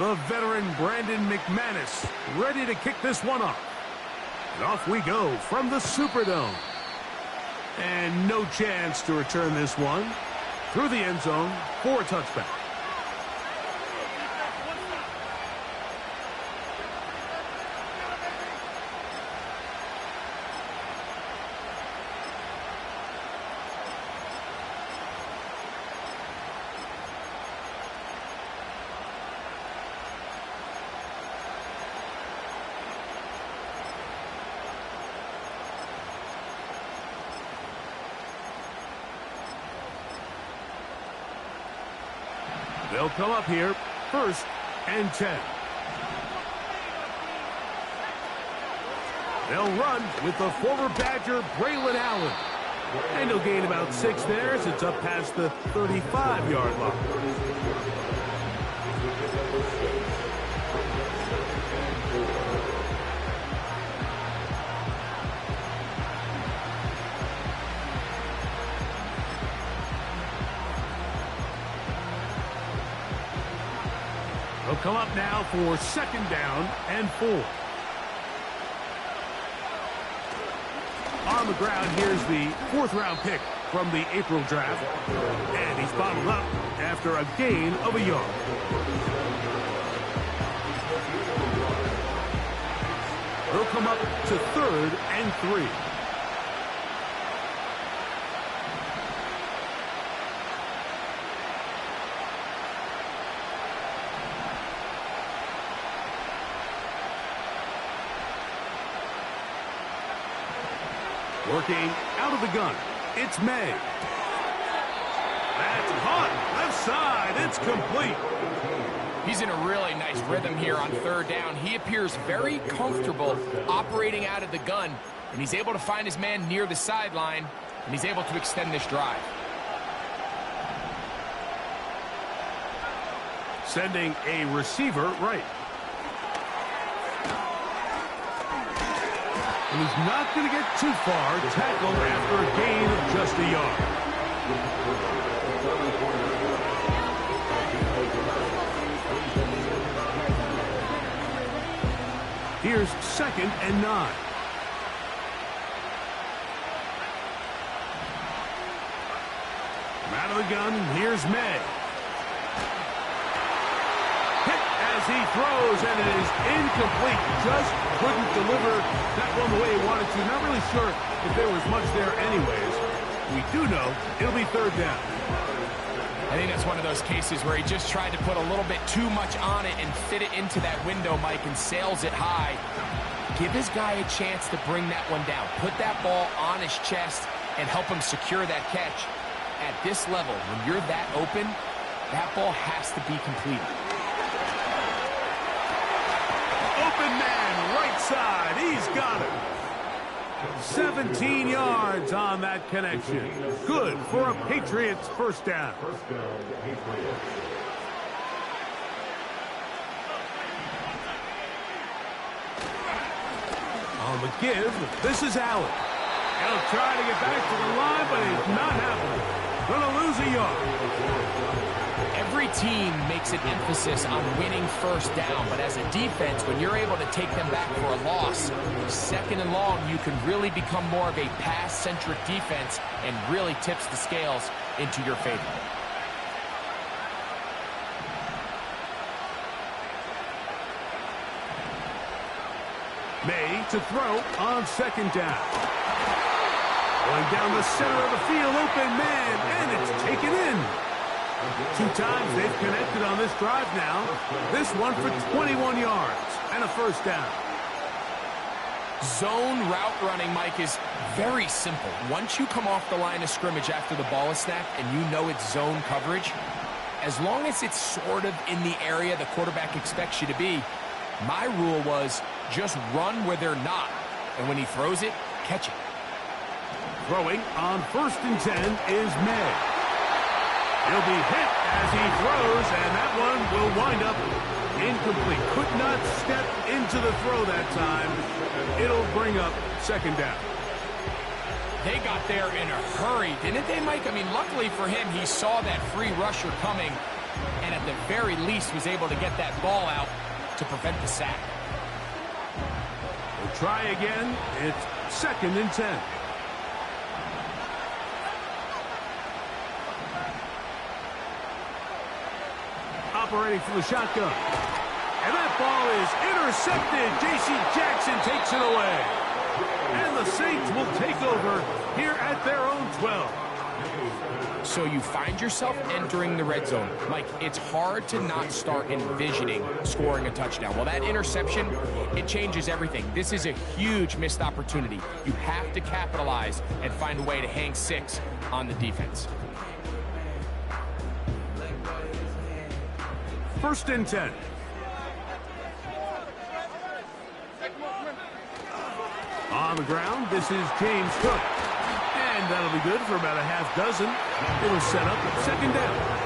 The veteran Brandon McManus ready to kick this one off. And off we go from the Superdome. And no chance to return this one through the end zone for a touchback. They'll come up here, 1st and 10. They'll run with the former Badger, Braylon Allen. And he'll gain about 6 there as it's up past the 35-yard line. They'll come up now for 2nd down and 4. On the ground, here's the 4th-round pick from the April draft. And he's bottled up after a gain of a yard. They'll come up to 3rd and 3. Working out of the gun, it's May. That's caught, left side, it's complete. He's in a really nice rhythm here on 3rd down. He appears very comfortable operating out of the gun, and he's able to find his man near the sideline, and he's able to extend this drive. Sending a receiver right. And he's not going to get too far. Tackled after a gain of just a yard. Here's 2nd and 9. From out of the gun, here's May. Hit as he throws, and it is incomplete. Just couldn't deliver that one the way he wanted to. Not really sure if there was much there anyways. We do know it'll be 3rd down. I think that's one of those cases where he just tried to put a little bit too much on it and fit it into that window, Mike, and sails it high. Give his guy a chance to bring that one down. Put that ball on his chest and help him secure that catch. At this level, when you're that open, that ball has to be completed. Open man, right side. He's got it. 17 yards on that connection. Good for a Patriots 1st down. On the give, this is Allen. He'll try to get back to the line, but it's not happening. Gonna lose a yard. Every team makes an emphasis on winning 1st down, but as a defense, when you're able to take them back for a loss, 2nd and long, you can really become more of a pass-centric defense and really tips the scales into your favor. May to throw on 2nd down. Going down the center of the field, open man, and it's taken in. 2 times they've connected on this drive now. This one for 21 yards and a 1st down. Zone route running, Mike, is very simple. Once you come off the line of scrimmage after the ball is snapped and you know it's zone coverage, as long as it's sort of in the area the quarterback expects you to be, my rule was just run where they're not. And when he throws it, catch it. Throwing on 1st and 10 is May. He'll be hit as he throws, and that one will wind up incomplete. Could not step into the throw that time. It'll bring up 2nd down. They got there in a hurry, didn't they, Mike? I mean, luckily for him, he saw that free rusher coming, and at the very least was able to get that ball out to prevent the sack. We'll try again. It's 2nd and 10. Operating from the shotgun. And that ball is intercepted. J.C. Jackson takes it away. And the Saints will take over here at their own 12. So you find yourself entering the red zone. Mike, it's hard to not start envisioning scoring a touchdown. Well, that interception, it changes everything. This is a huge missed opportunity. You have to capitalize and find a way to hang 6 on the defense. 1st and 10. On the ground, this is James Cook. And that'll be good for about a half dozen. It'll set up 2nd down.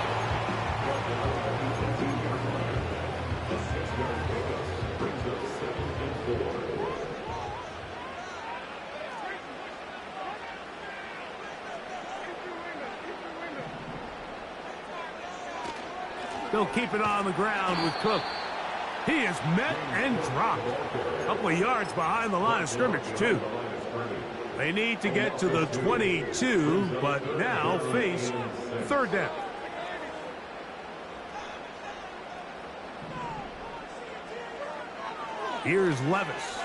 They'll keep it on the ground with Cook. He is met and dropped. A couple of yards behind the line of scrimmage, too. They need to get to the 22, but now face 3rd down. Here's Levis.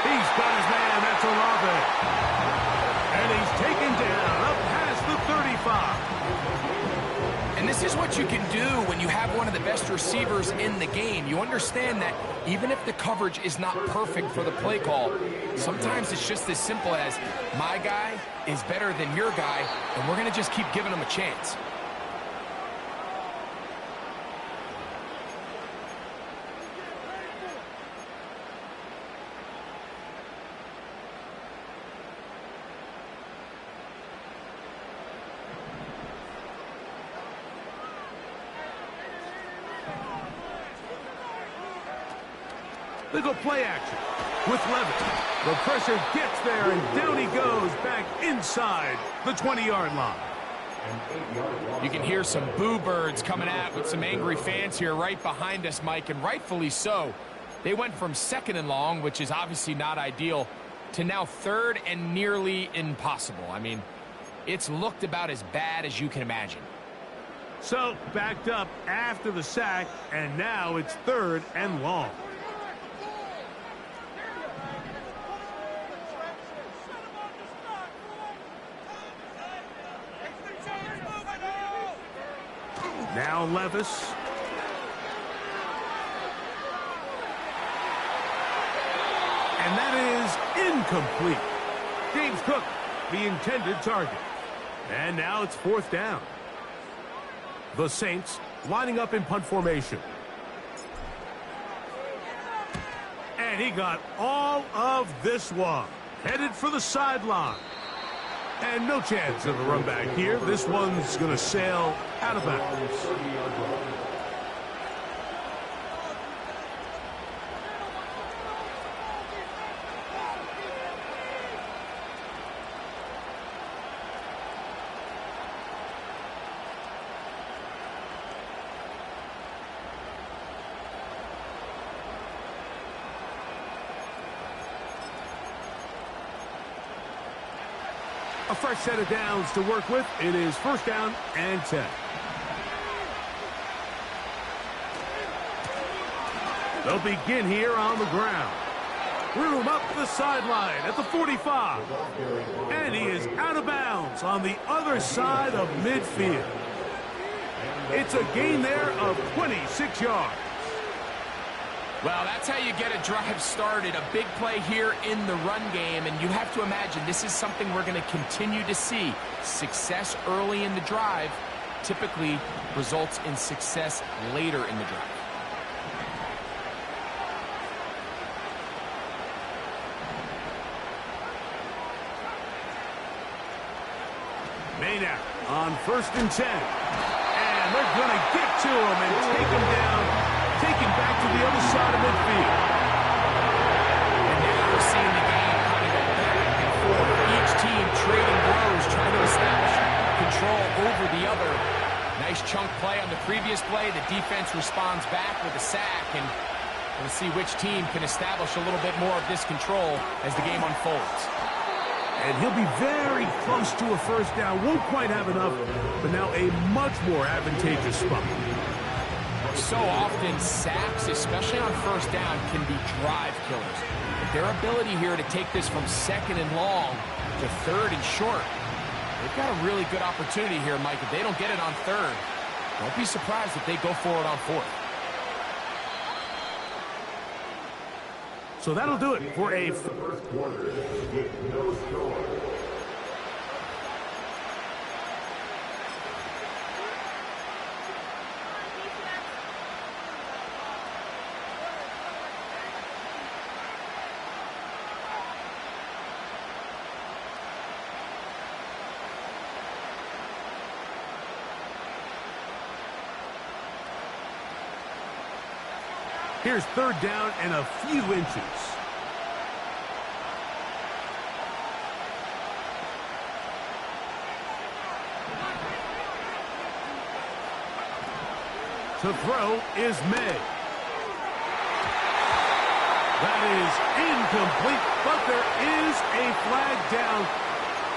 He's got his man. That's Olave. And he's taken down up past the 35. And this is what you can do when you have one of the best receivers in the game. You understand that even if the coverage is not perfect for the play call, sometimes it's just as simple as my guy is better than your guy, and we're going to just keep giving him a chance. They go play action with Levis. The pressure gets there, and down he goes back inside the 20-yard line. You can hear some boo birds coming out with some angry fans here right behind us, Mike, and rightfully so. They went from 2nd and long, which is obviously not ideal, to now 3rd and nearly impossible. I mean, it's looked about as bad as you can imagine. So, backed up after the sack, and now it's 3rd and long. Now Levis. And that is incomplete. James Cook, the intended target. And now it's 4th down. The Saints lining up in punt formation. And he got all of this one. Headed for the sideline. And no chance of a run back here. This one's going to sail out of bounds. A fresh set of downs to work with. It is 1st down and 10. They'll begin here on the ground. Room up the sideline at the 45. And he is out of bounds on the other side of midfield. It's a gain there of 26 yards. Well, that's how you get a drive started. A big play here in the run game, and you have to imagine this is something we're going to continue to see. Success early in the drive typically results in success later in the drive. Maynard on 1st and 10. And they're going to get to him and take him down. Taken back to the other side of midfield. And now we're seeing the game kind of go back and forth. Each team trading blows, trying to establish previous play, the defense responds back with a sack, and we'll see which team can establish a little bit more of this control as the game unfolds. And he'll be very close to a first down. Won't quite have enough, but now a much more advantageous spot. So often, sacks, especially on first down, can be drive killers. But their ability here to take this from second and long to third and short, they've got a really good opportunity here, Mike. If they don't get it on third, don't be surprised if they go for it on fourth. So that'll do it for a first quarter with no score. Here's third down and a few inches. To throw is May. That is incomplete, but there is a flag down.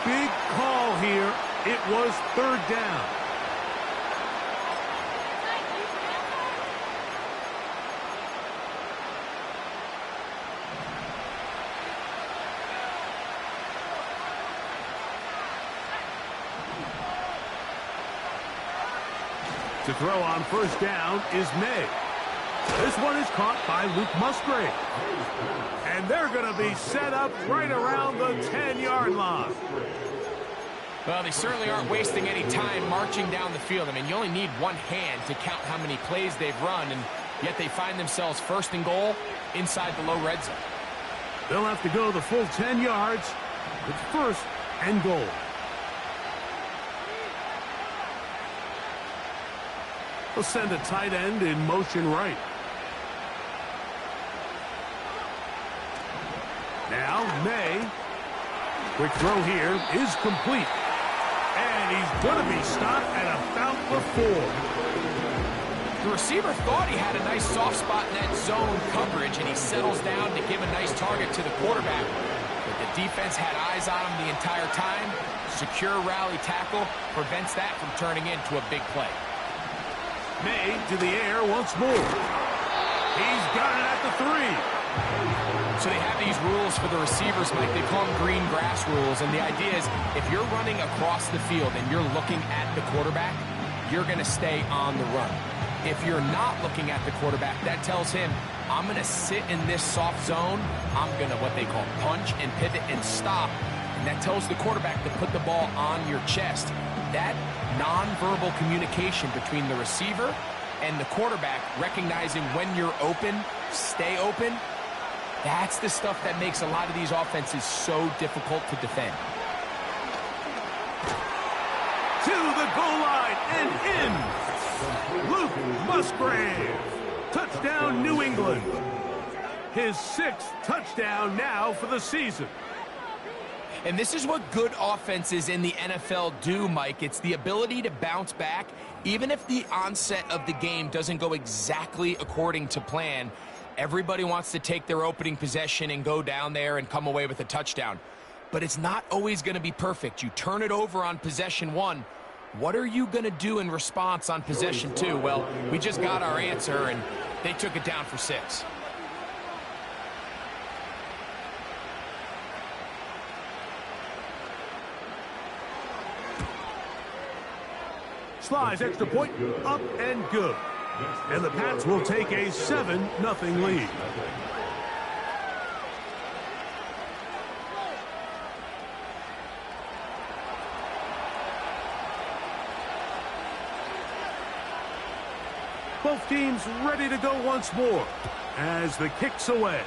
Big call here. It was third down. To throw on first down is May. This one is caught by Luke Musgrave. And they're going to be set up right around the 10-yard line. Well, they certainly aren't wasting any time marching down the field. I mean, you only need one hand to count how many plays they've run, and yet they find themselves first and goal inside the low red zone. They'll have to go the full 10 yards. It's first and goal. They'll send a tight end in motion right. Now, May. Quick throw here is complete. And he's going to be stopped at about the 4. The receiver thought he had a nice soft spot in that zone coverage, and he settles down to give a nice target to the quarterback. But the defense had eyes on him the entire time. Secure rally tackle prevents that from turning into a big play. May to the air once more. He's got it at the 3. So they have these rules for the receivers, Mike. They call them green grass rules. And the idea is if you're running across the field and you're looking at the quarterback, you're going to stay on the run. If you're not looking at the quarterback, that tells him, I'm going to sit in this soft zone. I'm going to what they call punch and pivot and stop. And that tells the quarterback to put the ball on your chest. That nonverbal communication between the receiver and the quarterback, recognizing when you're open, stay open, that's the stuff that makes a lot of these offenses so difficult to defend. To the goal line and in. Luke Musgrave. Touchdown, New England. His 6th touchdown now for the season. And this is what good offenses in the NFL do, Mike. It's the ability to bounce back, even if the onset of the game doesn't go exactly according to plan. Everybody wants to take their opening possession and go down there and come away with a touchdown. But it's not always going to be perfect. You turn it over on possession 1. What are you going to do in response on possession 2? Well, we just got our answer, and they took it down for 6. Slides extra point, up and good. And the Pats will take a 7-0 lead. Both teams ready to go once more as the kick's away.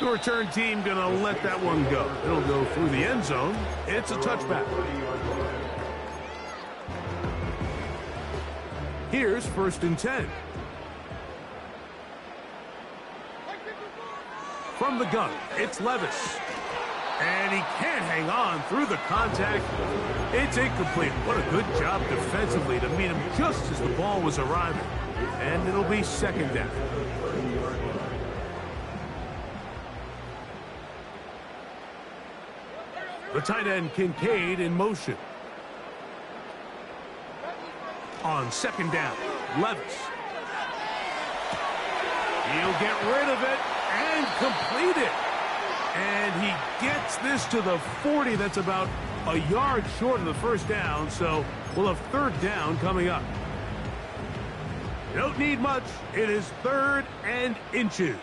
The return team going to let that one go. It'll go through the end zone. It's a touchback. Here's 1st and 10. From the gun, it's Levis. And And he can't hang on through the contact. It's incomplete. What a good job defensively to meet him just as the ball was arriving. And it'll be second down. The tight end Kincaid in motion. On second down, Levis. He'll get rid of it and complete it. And he gets this to the 40. That's about a yard short of the first down, so we'll have third down coming up. Don't need much. It is third and inches.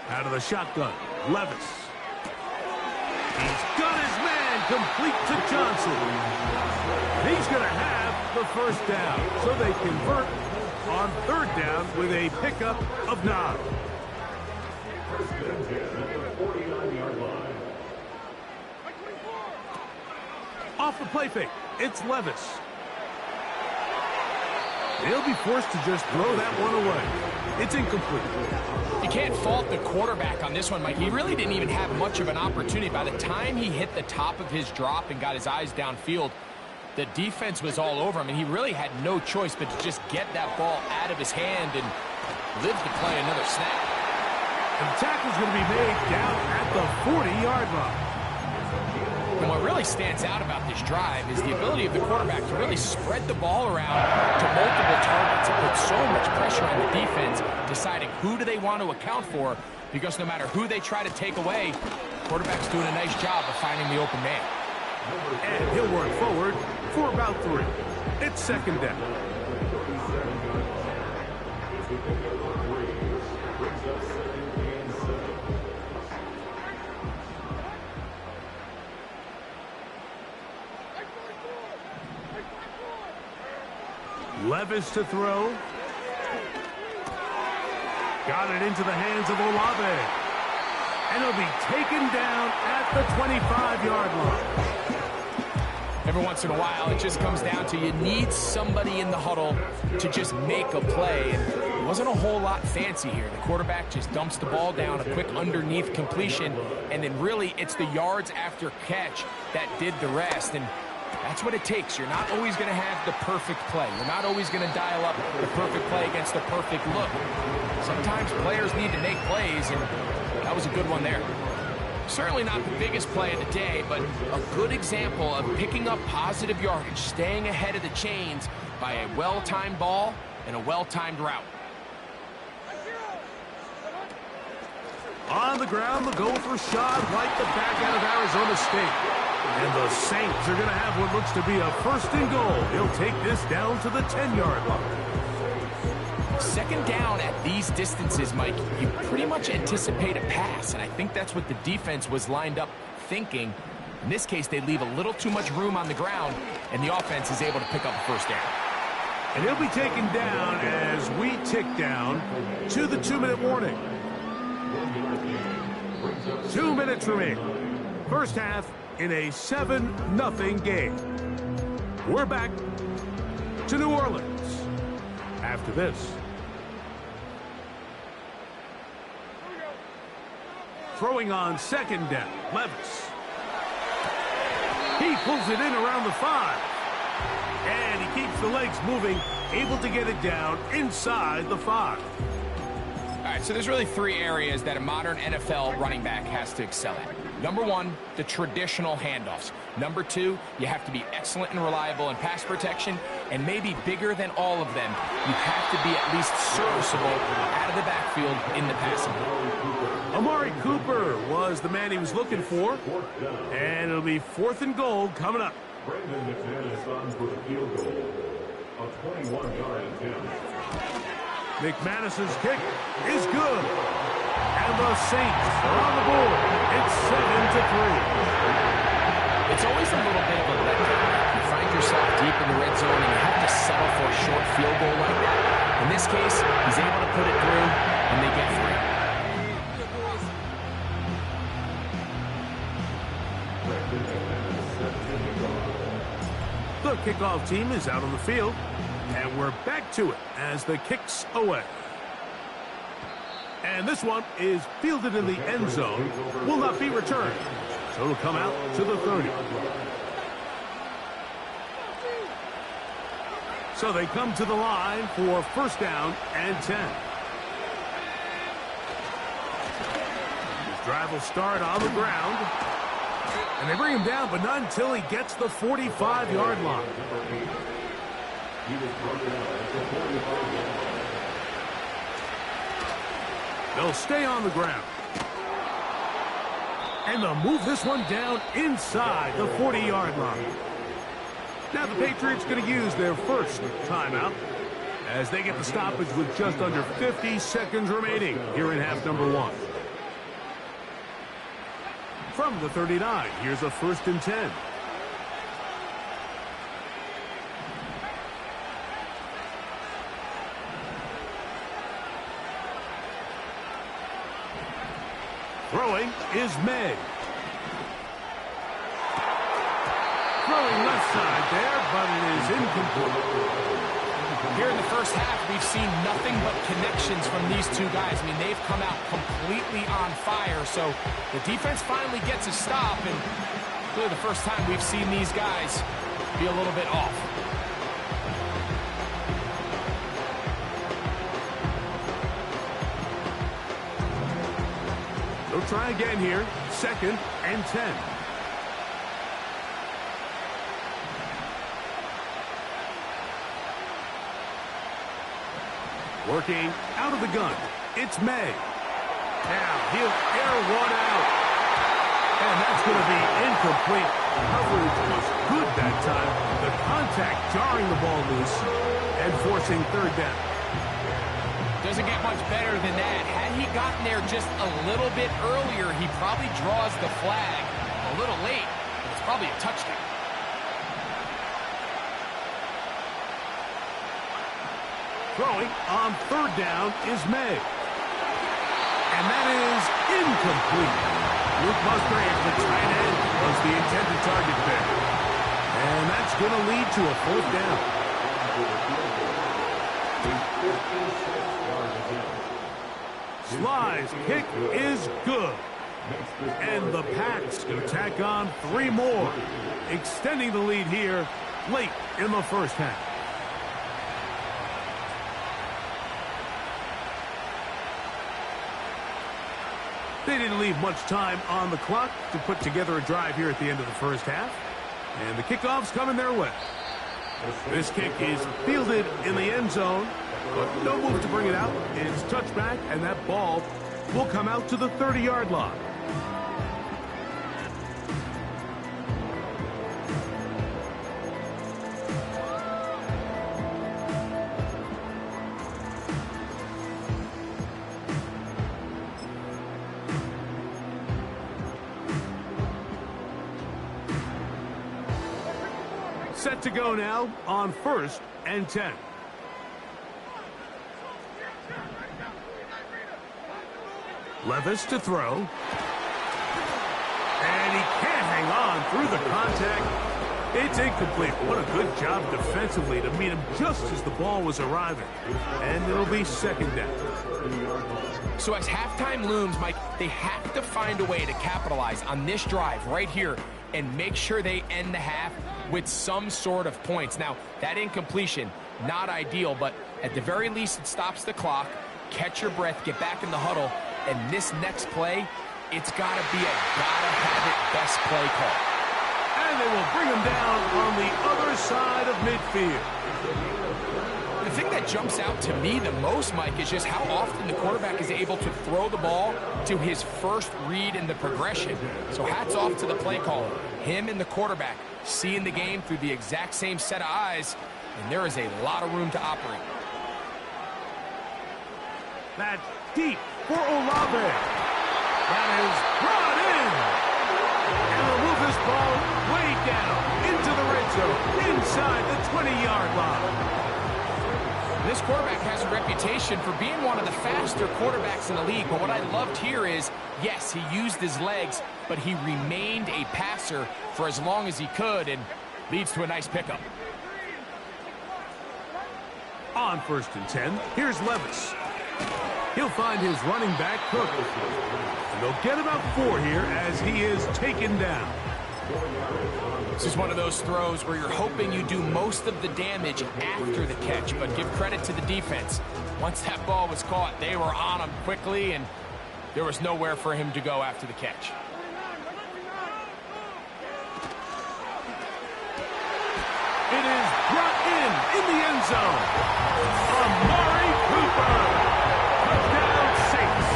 Out of the shotgun, Levis. He's got his man complete to Johnson. He's going to have the first down, so they convert on third down with a pickup of 9. Off the play fake, it's Levis. They'll be forced to just throw that one away. It's incomplete. You can't fault the quarterback on this one, Mike. He really didn't even have much of an opportunity. By the time he hit the top of his drop and got his eyes downfield, the defense was all over him, and he really had no choice but to just get that ball out of his hand and live to play another snap. And the tackle's going to be made down at the 40-yard line. And what really stands out about this drive is the ability of the quarterback to really spread the ball around to multiple targets and put so much pressure on the defense, deciding who do they want to account for, because no matter who they try to take away, the quarterback's doing a nice job of finding the open man. And he'll work forward for about 3. It's second down. Levis to throw. Got it into the hands of Olave. And he'll be taken down at the 25-yard line. Every once in a while, it just comes down to you need somebody in the huddle to just make a play. And it wasn't a whole lot fancy here. The quarterback just dumps the ball down, a quick underneath completion, and then really it's the yards after catch that did the rest. And that's what it takes. You're not always going to have the perfect play. You're not always going to dial up the perfect play against the perfect look. Sometimes players need to make plays, and that was a good one there. Certainly not the biggest play of the day, but a good example of picking up positive yardage, staying ahead of the chains by a well-timed ball and a well-timed route. On the ground, the Gophers shot right the back out of Arizona State. And the Saints are going to have what looks to be a first and goal. He'll take this down to the 10-yard line. Second down at these distances, Mike, you pretty much anticipate a pass, and I think that's what the defense was lined up thinking. In this case, they leave a little too much room on the ground, and the offense is able to pick up a first down. And he'll be taken down as we tick down to the 2-minute warning. 2 minutes remaining. First half in a 7-0 game. We're back to New Orleans after this. Throwing on second down, Levis. He pulls it in around the 5. And he keeps the legs moving, able to get it down inside the 5. All right, so there's really 3 areas that a modern NFL running back has to excel at. Number 1, the traditional handoffs. Number 2, you have to be excellent and reliable in pass protection. And maybe bigger than all of them, you have to be at least serviceable out of the backfield in the passing game. Amari Cooper was the man he was looking for. And it'll be 4th and goal coming up. Brandon McManus on for the field goal. A 21-yard attempt. McManus's kick is good. And the Saints are on the board. It's 7-3. It's always a little bit of a letdown. You find yourself deep in the red zone and you have to settle for a short field goal like that. In this case, he's able to put it through, and they get 3. The kickoff team is out on the field, and we're back to it as the kick's away. And this one is fielded in the end zone, will not be returned. So it'll come out to the 30. So they come to the line for first down and 10. His drive will start on the ground. And they bring him down, but not until he gets the 45-yard line. They'll stay on the ground. And they'll move this one down inside the 40-yard line. Now the Patriots going to use their first timeout as they get the stoppage with just under 50 seconds remaining here in half number 1. From the 39, here's a first and 10. Throwing is May. Throwing left side there, but it is incomplete. Here in the first half, we've seen nothing but connections from these two guys. I mean, they've come out completely on fire, so the defense finally gets a stop, and really the first time we've seen these guys be a little bit off. They'll try again here, second and 10. Working out of the gun, it's May. Now he'll air one out. And that's going to be incomplete. Coverage was good that time. The contact jarring the ball loose and forcing third down. Doesn't get much better than that. Had he gotten there just a little bit earlier, he probably draws the flag a little late. But it's probably a touchdown. Throwing on third down is May. And that is incomplete. Luke Musgrave, the tight end, was the intended target there. And that's going to lead to a fourth down. Sly's kick is good. And the Pats going to tack on 3 more, extending the lead here late in the first half. They didn't leave much time on the clock to put together a drive here at the end of the first half. And the kickoff's coming their way. This kick is fielded in the end zone, but no move to bring it out. It's touchback, and that ball will come out to the 30-yard line. Set to go now on first and 10. Levis to throw. And he can't hang on through the contact. It's incomplete. What a good job defensively to meet him just as the ball was arriving. And it'll be second down. So as halftime looms, Mike, they have to find a way to capitalize on this drive right here and make sure they end the half with some sort of points. Now, that incompletion, not ideal, but at the very least it stops the clock. Catch your breath, get back in the huddle, and this next play, it's got to be a gotta-have-it best play call. And they will bring him down on the other side of midfield. The thing that jumps out to me the most, Mike, is just how often the quarterback is able to throw the ball to his first read in the progression. So hats off to the play caller. Him and the quarterback seeing the game through the exact same set of eyes, and there is a lot of room to operate. That's deep for Olave. That is brought in. And they'll move this ball way down into the red zone, inside the 20-yard line. This quarterback has a reputation for being one of the faster quarterbacks in the league, but what I loved here is, yes, he used his legs, but he remained a passer for as long as he could, and leads to a nice pickup. On first and 10, here's Levis. He'll find his running back, Cook. And they'll get about 4 here as he is taken down. This is one of those throws where you're hoping you do most of the damage after the catch, but give credit to the defense. Once that ball was caught, they were on him quickly, and there was nowhere for him to go after the catch. It is brought in the end zone. Amari Cooper. Touchdown Saints.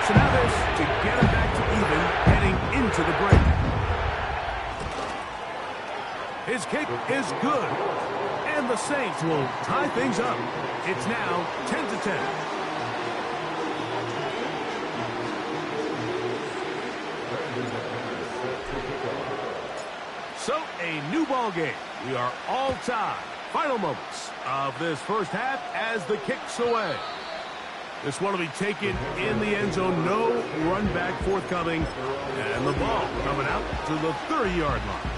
So now this to get him back to even heading into the break. His kick is good. And the Saints will tie things up. It's now 10-10. So, a new ball game. We are all tied. Final moments of this first half as the kick's away. This one will be taken in the end zone. No run back forthcoming. And the ball coming out to the 30-yard line.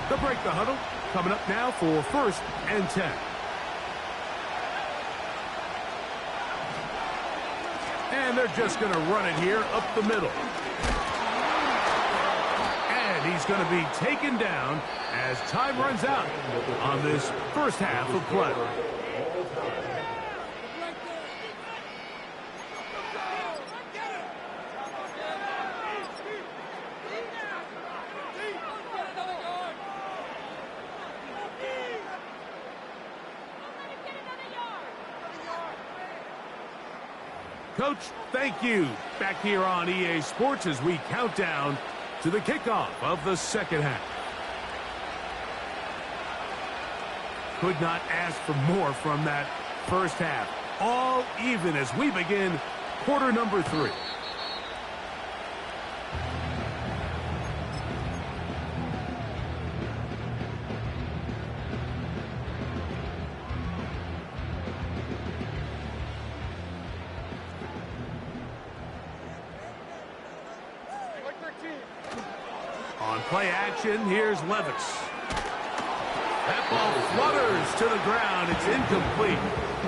They'll break the huddle. Coming up now for 1st and 10. And they're just going to run it here up the middle. And he's going to be taken down as time runs out on this first half of play. Coach, thank you. Back here on EA Sports as we count down to the kickoff of the second half. Could not ask for more from that first half. All even as we begin quarter number 3. On play action, here's Levis. That ball flutters to the ground. It's incomplete.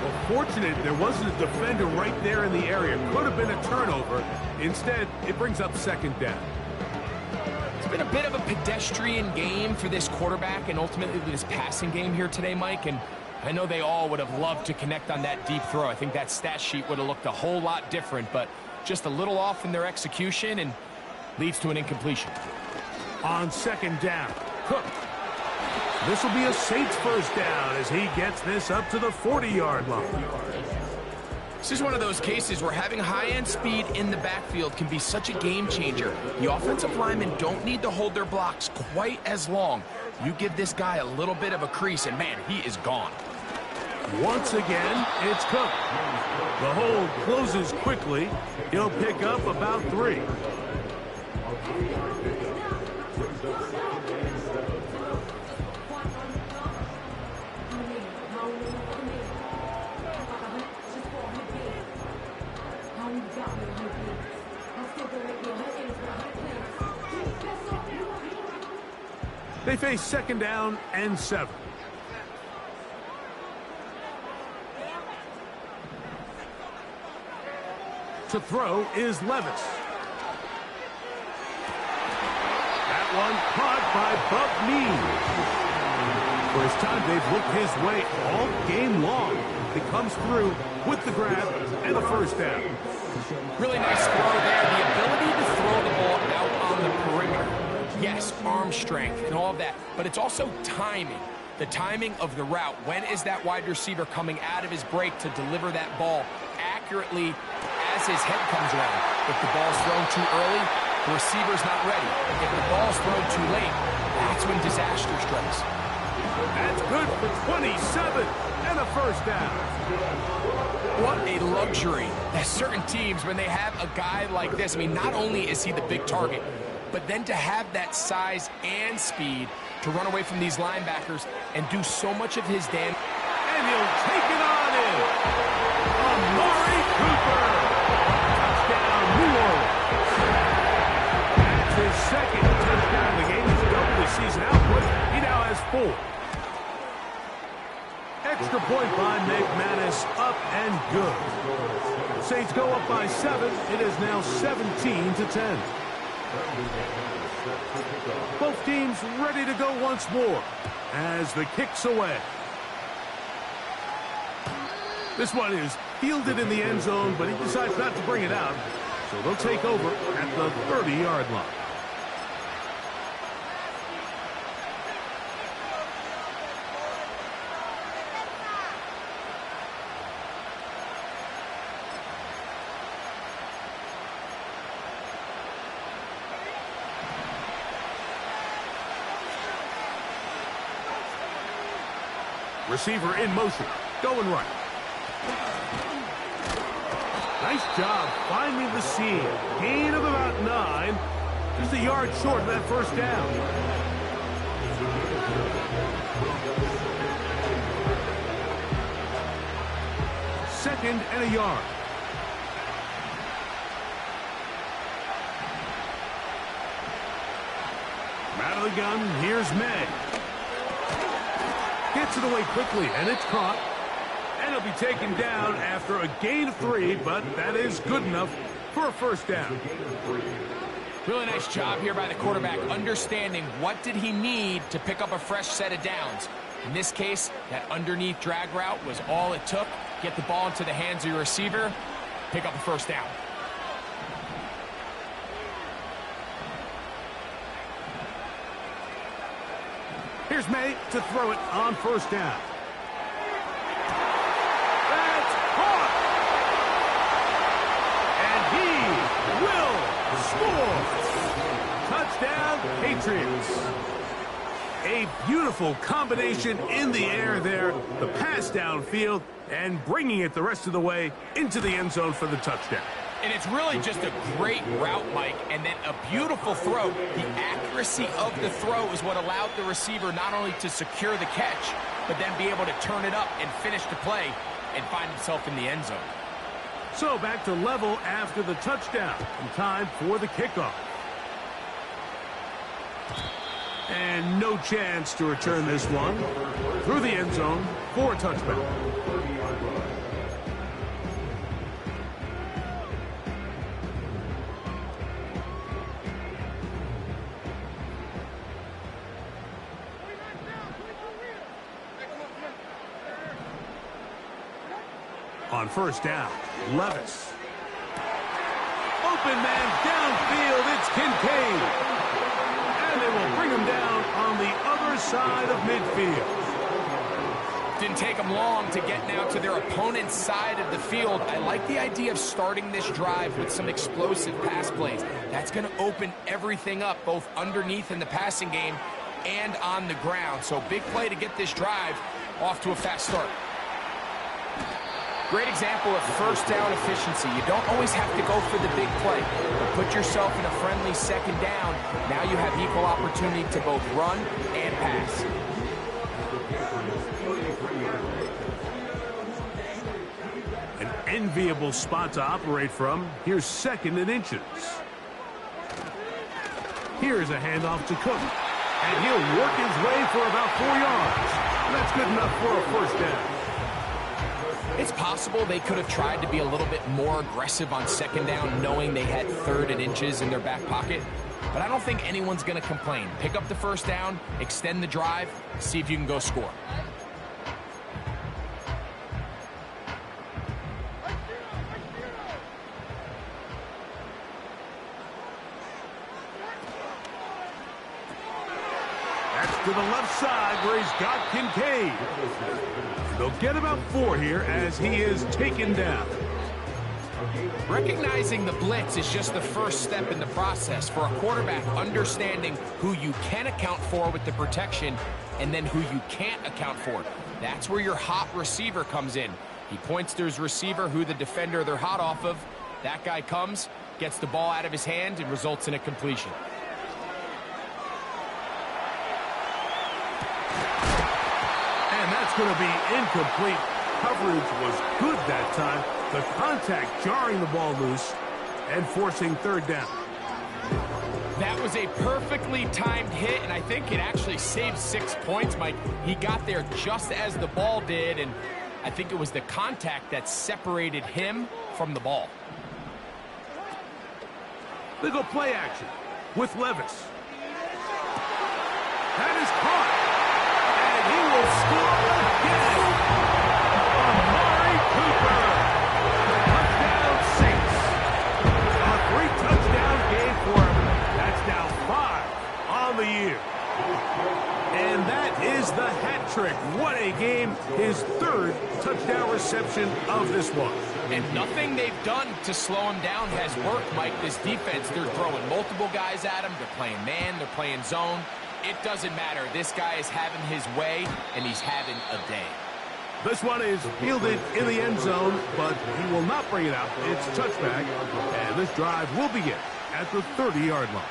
Well, fortunate there wasn't a defender right there in the area. Could have been a turnover. Instead, it brings up 2nd down. It's been a bit of a pedestrian game for this quarterback and ultimately this passing game here today, Mike. And I know they all would have loved to connect on that deep throw. I think that stat sheet would have looked a whole lot different, but just a little off in their execution and leads to an incompletion. On 2nd down, Cook. This will be a Saints first down as he gets this up to the 40-yard line. This is one of those cases where having high-end speed in the backfield can be such a game changer. The offensive linemen don't need to hold their blocks quite as long. You give this guy a little bit of a crease, and man, he is gone. Once again, it's Cook. The hold closes quickly. He'll pick up about 3. They face 2nd down and 7. To throw is Levis. That one caught by Buckney. First time they've looked his way all game long. He comes through with the grab and a first down. Really nice throw there. The ability to throw the ball out on the perimeter. Yes, arm strength and all of that, but it's also timing. The timing of the route. When is that wide receiver coming out of his break to deliver that ball accurately as his head comes around? If the ball's thrown too early, the receiver's not ready. If the ball's thrown too late, that's when disaster strikes. That's good for 27 and a first down. What a luxury that certain teams, when they have a guy like this, I mean, not only is he the big target, but then to have that size and speed to run away from these linebackers and do so much of his damage. And And he'll take it on in. Amari Cooper. Touchdown, New Orleans. That's his second touchdown of the game. He's doubled his season output. He now has 4. Extra point by McManus, up and good. Saints go up by 7. It is now 17-10. Both teams ready to go once more as the kick's away. This one is fielded in the end zone, but he decides not to bring it out. So they'll take over at the 30-yard line. Receiver in motion, going right. Nice job finding the seam. Gain of about 9. Just a yard short of that first down. Second and a yard. Out of the gun, here's May. Gets it away quickly, and it's caught. And it'll be taken down after a gain of 3, but that is good enough for a first down. Really nice job here by the quarterback, understanding what did he need to pick up a fresh set of downs. In this case, that underneath drag route was all it took. Get the ball into the hands of your receiver, pick up a first down. Here's May to throw it on first down. That's caught! And he will score! Touchdown, Patriots. A beautiful combination in the air there. The pass downfield and bringing it the rest of the way into the end zone for the touchdown. And it's really just a great route, Mike, and then a beautiful throw. The accuracy of the throw is what allowed the receiver not only to secure the catch, but then be able to turn it up and finish the play and find himself in the end zone. So back to level after the touchdown. And time for the kickoff. And no chance to return this one through the end zone for a touchback. On first down, Levis. Open man downfield, it's Kincaid. And they will bring him down on the other side of midfield. Didn't take them long to get now to their opponent's side of the field. I like the idea of starting this drive with some explosive pass plays. That's going to open everything up, both underneath in the passing game and on the ground. So big play to get this drive off to a fast start. Great example of first down efficiency. You don't always have to go for the big play. But put yourself in a friendly second down. Now you have equal opportunity to both run and pass. An enviable spot to operate from. Here's second and inches. Here's a handoff to Cook. And he'll work his way for about 4 yards. That's good enough for a first down. It's possible they could have tried to be a little bit more aggressive on second down, knowing they had third and inches in their back pocket. But I don't think anyone's going to complain. Pick up the first down, extend the drive, see if you can go score. That's to the left side where he's got Kincaid. They'll get about 4 here as he is taken down. Recognizing the blitz is just the first step in the process for a quarterback, understanding who you can account for with the protection and then who you can't account for. That's where your hot receiver comes in. He points to his receiver, who the defender they're hot off of. That guy comes, gets the ball out of his hand, and results in a completion. going to be incomplete. Coverage was good that time. The contact jarring the ball loose and forcing third down. That was a perfectly timed hit, and I think it actually saved 6 points, Mike. He got there just as the ball did, and I think it was the contact that separated him from the ball. They go play action with Levis. That is caught. And he will score again. Amari Cooper. Touchdown Saints. A 3-touchdown game for him. That's now 5 on the year. And that is the hat trick. What a game. His 3rd touchdown reception of this one. And nothing they've done to slow him down has worked, Mike. This defense, they're throwing multiple guys at him. They're playing man, they're playing zone. It doesn't matter. This guy is having his way, and he's having a day. This one is fielded in the end zone, but he will not bring it out. It's touchback, and this drive will begin at the 30-yard line.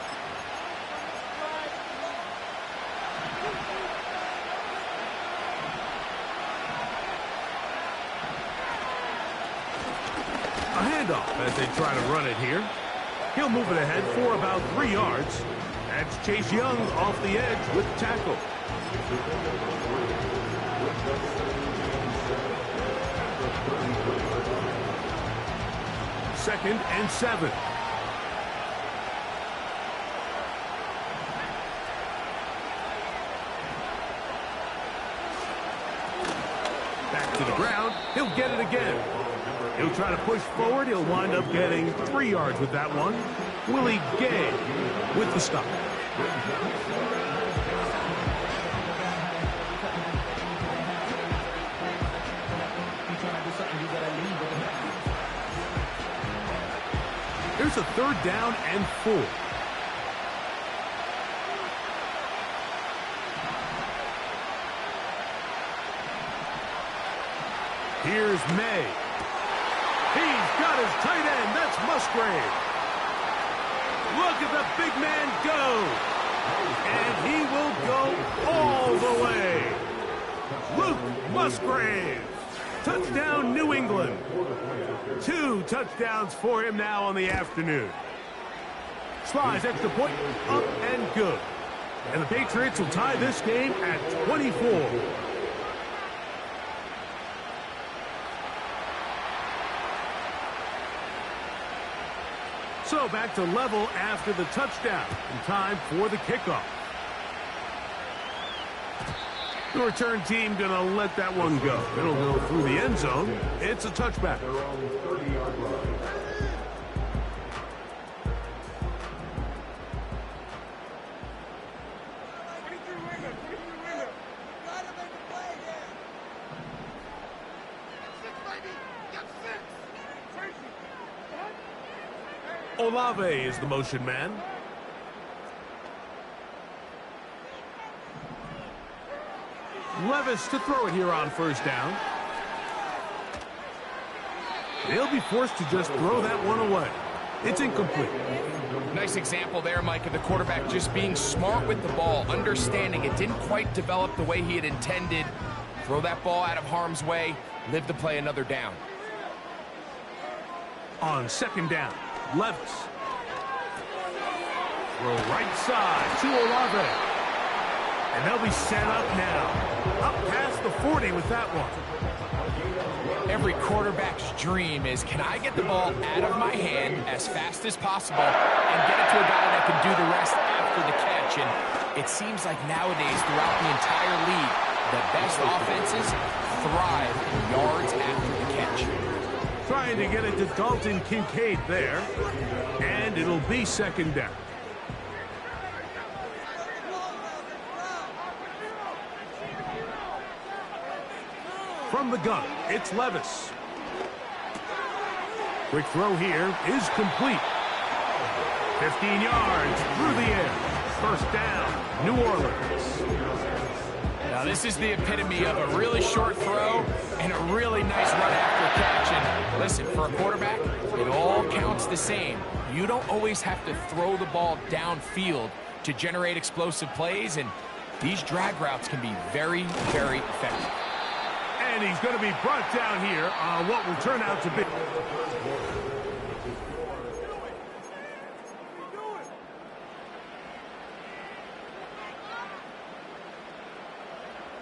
A handoff as they try to run it here. He'll move it ahead for about 3 yards. That's Chase Young off the edge with the tackle. Second and 7. Back to the ground. He'll get it again. He'll try to push forward. He'll wind up getting 3 yards with that one. Willie Gay with the stop. Here's a 3rd down and 4. Here's May. He's got his tight end. That's Musgrave. Look at the big man go. And he will go all the way. Luke Musgrave. Touchdown, New England. 2 touchdowns for him now on the afternoon. Slides extra point, up and good. And the Patriots will tie this game at 24. So back to level after the touchdown. And time for the kickoff. The return team going to let that one go. It'll go through the end zone. It's a touchback. Olave is the motion man. Levis to throw it here on 1st down. They'll be forced to just throw that one away. It's incomplete. Nice example there, Mike, of the quarterback just being smart with the ball, understanding it didn't quite develop the way he had intended. Throw that ball out of harm's way, live to play another down. On 2nd down, Levis. Throw right side to Olave. And they'll be set up now. Up past the 40 with that one. Every quarterback's dream is, can I get the ball out of my hand as fast as possible and get it to a guy that can do the rest after the catch? And it seems like nowadays throughout the entire league, the best offenses thrive in yards after the catch. Trying to get it to Dalton Kincaid there. And it'll be 2nd down. From the gun, it's Levis. Quick throw here is complete. 15 yards through the air. 1st down, New Orleans. Now this is the epitome of a really short throw and a really nice run after catch. And listen, for a quarterback, it all counts the same. You don't always have to throw the ball downfield to generate explosive plays, and these drag routes can be very, very effective. And he's going to be brought down here on what will turn out to be.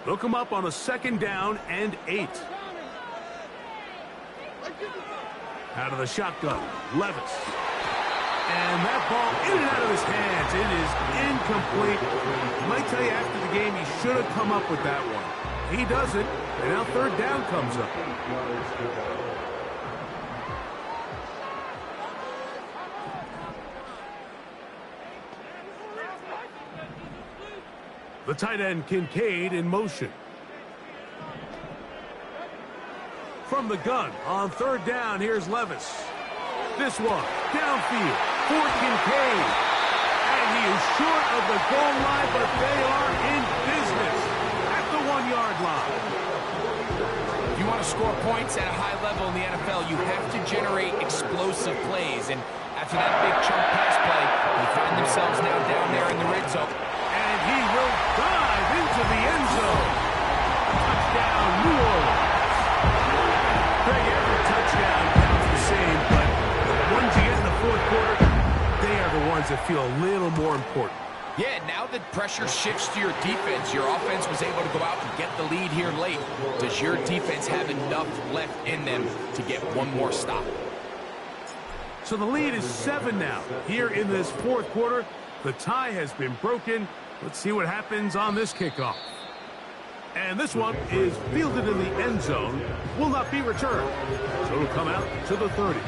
Look him up on a 2nd down and 8. Out of the shotgun, Levis. And that ball in and out of his hands. It is incomplete. I might tell you after the game he should have come up with that one. He doesn't, and now 3rd down comes up. The tight end, Kincaid, in motion. From the gun, on 3rd down, here's Levis. This one, downfield, for Kincaid. And he is short of the goal line, but they are in business at the 1-yard line. If you want to score points at a high level in the NFL, you have to generate explosive plays. And after that big chunk pass play, they find themselves now down there in the red zone. And he will dive into the end zone. Touchdown, New Orleans. Greg, every touchdown counts the same, but the ones you get in the 4th quarter, they are the ones that feel a little more important. Yeah, now that pressure shifts to your defense, your offense was able to go out and get the lead here late. Does your defense have enough left in them to get one more stop? So the lead is 7 now. Here in this 4th quarter, the tie has been broken. Let's see what happens on this kickoff. And this one is fielded in the end zone. Will not be returned. So it'll come out to the 30.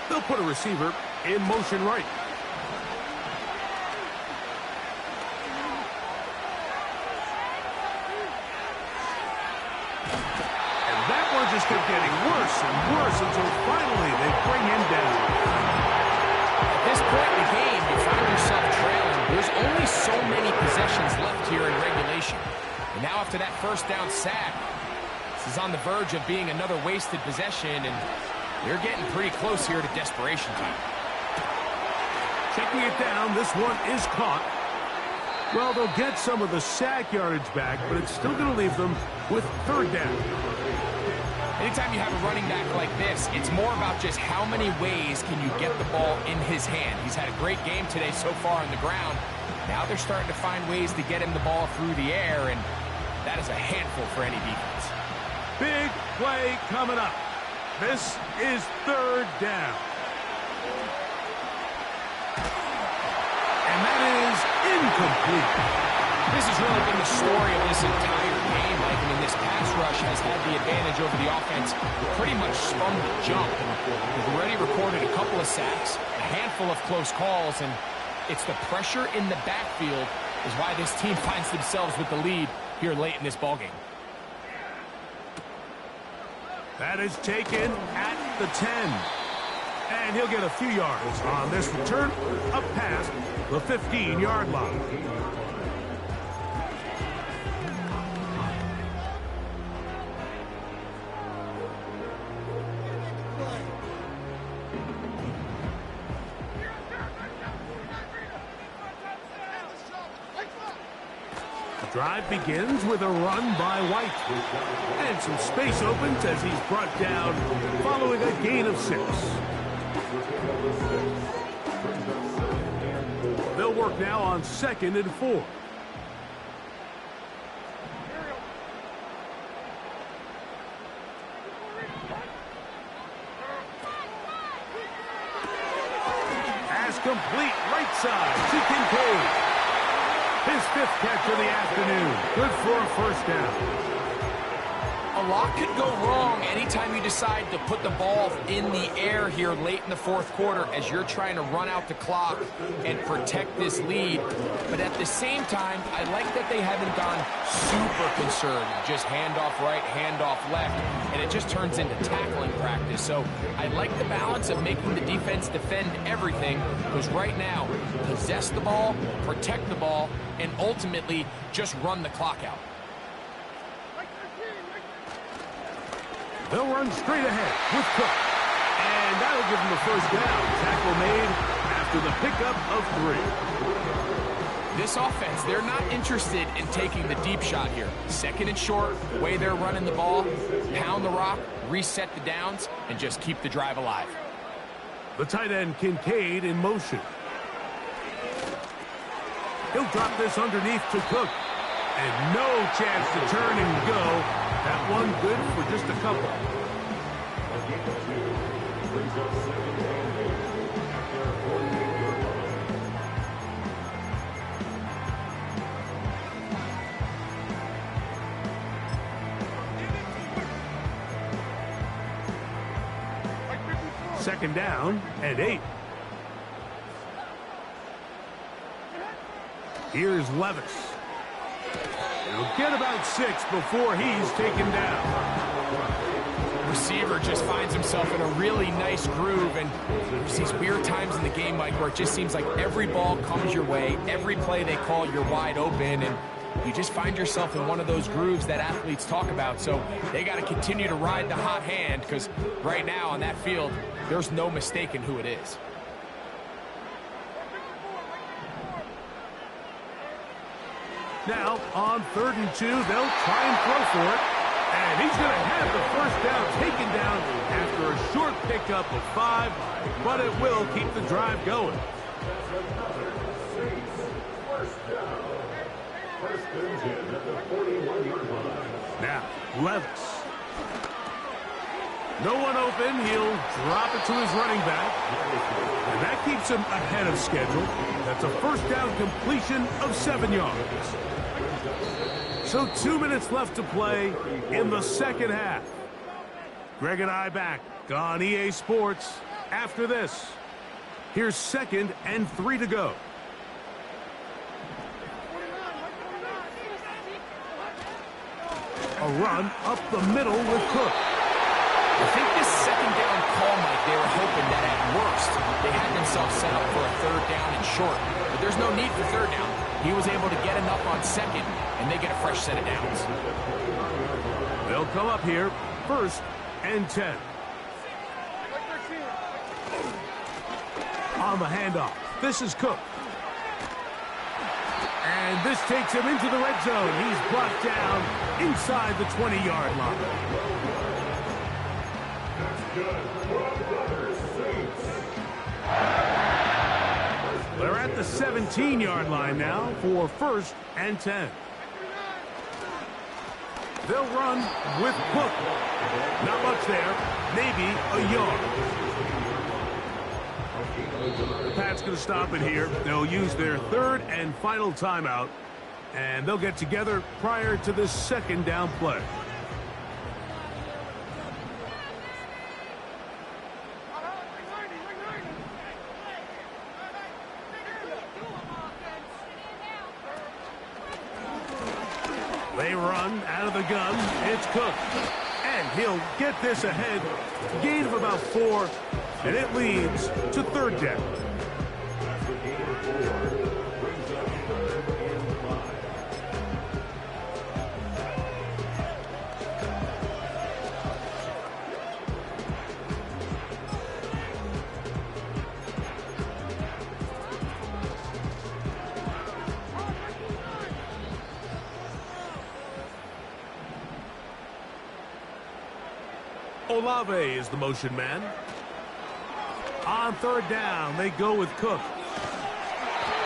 They'll put a receiver in motion right. Just kept getting worse and worse until finally they bring him down. At this point in the game, you find yourself trailing. There's only so many possessions left here in regulation. And now after that 1st down sack, this is on the verge of being another wasted possession, and they're getting pretty close here to desperation time. Checking it down, this one is caught. Well, they'll get some of the sack yardage back, but it's still going to leave them with 3rd down. Anytime you have a running back like this, it's more about just how many ways can you get the ball in his hand. He's had a great game today so far on the ground. Now they're starting to find ways to get him the ball through the air, and that is a handful for any defense. Big play coming up. This is 3rd down. And that is incomplete. This has really been the story of this entire game, Mike. I mean, this pass rush has had the advantage over the offense pretty much from the jump. And we've already recorded a couple of sacks, a handful of close calls, and it's the pressure in the backfield is why this team finds themselves with the lead here late in this ballgame. That is taken at the 10. And he'll get a few yards on this return up past the 15-yard line. Drive begins with a run by White. And some space opens as he's brought down following a gain of 6. They'll work now on 2nd and 4. Pass complete right side to Kincaid. His 5th catch of the afternoon. Good for a 1st down. A lot could go wrong anytime you decide to put the ball in the air here late in the 4th quarter as you're trying to run out the clock and protect this lead. But at the same time, I like that they haven't gone super conservative. Just handoff right, handoff left, and it just turns into tackling practice. So I like the balance of making the defense defend everything, because right now, possess the ball, protect the ball, and ultimately just run the clock out. They'll run straight ahead with Cook. And that'll give them the first down. Tackle made after the pickup of 3. This offense, they're not interested in taking the deep shot here. Second and short, the way they're running the ball, pound the rock, reset the downs, and just keep the drive alive. The tight end, Kincaid, in motion. He'll drop this underneath to Cook. And no chance to turn and go. That one good for just a couple. Second down and 8. Here's Levis. He'll get about 6 before he's taken down. Receiver just finds himself in a really nice groove, and there's these weird times in the game, Mike, where it just seems like every ball comes your way, every play they call, you're wide open, and you just find yourself in one of those grooves that athletes talk about. So they got to continue to ride the hot hand, because right now on that field, there's no mistaking who it is. Now, on 3rd and 2, they'll try and throw for it. And he's going to have the first down taken down after a short pickup of 5, but it will keep the drive going. Now, Levis. No one open. He'll drop it to his running back. And that keeps him ahead of schedule. That's a first down completion of 7 yards. So 2 minutes left to play in the second half. Greg and I back on EA Sports after this. Here's 2nd and 3 to go. A run up the middle with Cook. I think this second down call, Mike, they were hoping that at worst they had themselves set up for a 3rd down and short. But there's no need for 3rd down. He was able to get enough on 2nd, and they get a fresh set of downs. They'll come up here, 1st and 10. On the handoff, this is Cook. And this takes him into the red zone. He's brought down inside the 20-yard line. They're at the 17-yard line now for 1st and 10. They'll run with Cook. Not much there, maybe a yard. The Pats going to stop it here. They'll use their 3rd and final timeout, and they'll get together prior to this 2nd down play. They run out of the gun. It's Cook. And he'll get this ahead. Gain of about 4. And it leads to 3rd down. Olave is the motion man. On 3rd down, they go with Cook.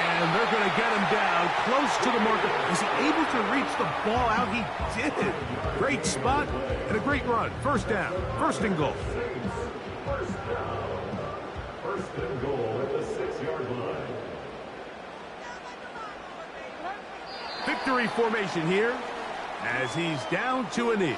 And they're going to get him down close to the marker. Is he able to reach the ball out? He did. Great spot and a great run. 1st down. 1st and goal. 1st and goal at the 6-yard line. Victory formation here as he's down to a knee.